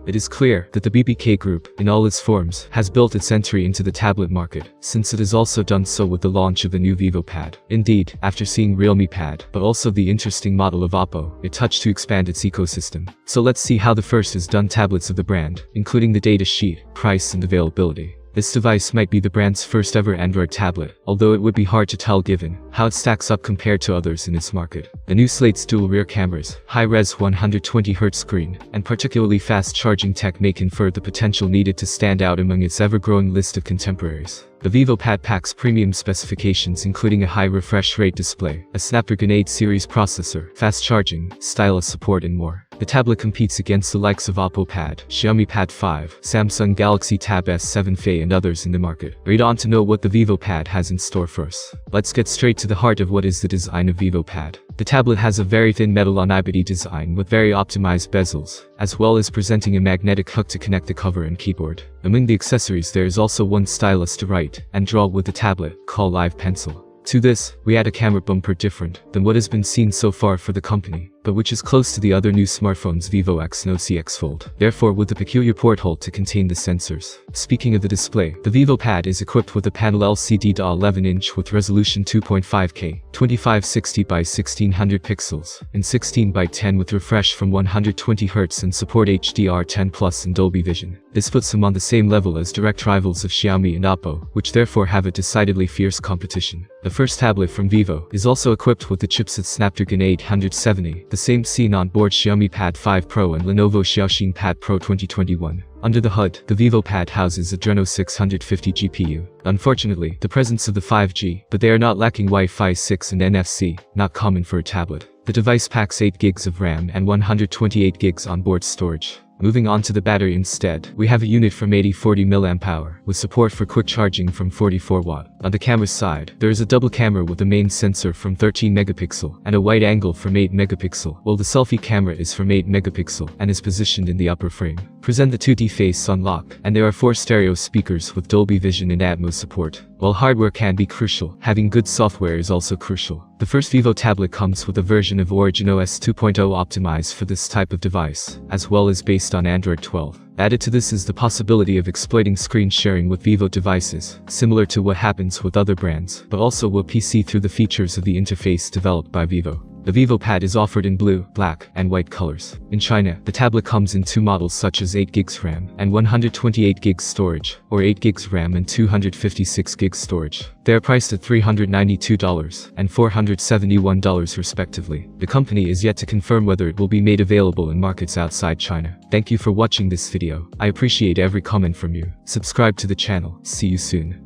It is clear that the BBK Group, in all its forms, has built its entry into the tablet market, since it has also done so with the launch of the new Vivo Pad. Indeed, after seeing Realme Pad, but also the interesting model of Oppo, it touched to expand its ecosystem. So let's see how the first is done tablets of the brand, including the data sheet, price and availability. This device might be the brand's first ever Android tablet, although it would be hard to tell given how it stacks up compared to others in its market. The new slate's dual rear cameras, high-res 120Hz screen, and particularly fast charging tech may confer the potential needed to stand out among its ever-growing list of contemporaries. The Vivo Pad packs premium specifications including a high refresh rate display, a Snapdragon 8 series processor, fast charging, stylus support and more. The tablet competes against the likes of Oppo Pad, Xiaomi Pad 5, Samsung Galaxy Tab S7 Fe and others in the market. Read on to know what the Vivo Pad has in store for us. Let's get straight to the heart of what is the design of Vivo Pad. The tablet has a very thin metal on-IBD design with very optimized bezels, as well as presenting a magnetic hook to connect the cover and keyboard. Among the accessories there is also one stylus to write and draw with the tablet, called Live Pencil. To this, we add a camera bumper different than what has been seen so far for the company, but which is close to the other new smartphone's Vivo X Note X Fold, therefore with a peculiar porthole to contain the sensors. Speaking of the display, the Vivo Pad is equipped with a panel LCD 11-inch with resolution 2.5K, 2560 by 1600 pixels, and 16 by 10 with refresh from 120Hz and support HDR10+ and Dolby Vision. This puts them on the same level as direct rivals of Xiaomi and Oppo, which therefore have a decidedly fierce competition. The first tablet from Vivo is also equipped with the chipset Snapdragon 870, the same seen on board Xiaomi Pad 5 Pro and Lenovo Xiaomi Pad Pro 2021. Under the hood, the Vivo Pad houses a Adreno 650 GPU. Unfortunately, the presence of the 5G, but they are not lacking Wi-Fi 6 and NFC, not common for a tablet. The device packs 8 GB of RAM and 128 GB onboard storage. Moving on to the battery instead, we have a unit from 8040 mAh, with support for quick charging from 44 watt. On the camera side, there is a double camera with a main sensor from 13 megapixel and a wide angle from 8 megapixel, while the selfie camera is from 8 megapixel and is positioned in the upper frame. Present the 2D face on lock, and there are 4 stereo speakers with Dolby Vision and Atmos support. While hardware can be crucial, having good software is also crucial. The first Vivo tablet comes with a version of Origin OS 2.0 optimized for this type of device, as well as based on Android 12. Added to this is the possibility of exploiting screen sharing with Vivo devices, similar to what happens with other brands, but also will PC through the features of the interface developed by Vivo. The Vivo Pad is offered in blue, black, and white colors. In China, the tablet comes in 2 models such as 8 GB RAM and 128 GB storage, or 8 GB RAM and 256 GB storage. They are priced at $392 and $471 respectively. The company is yet to confirm whether it will be made available in markets outside China. Thank you for watching this video. I appreciate every comment from you. Subscribe to the channel. See you soon.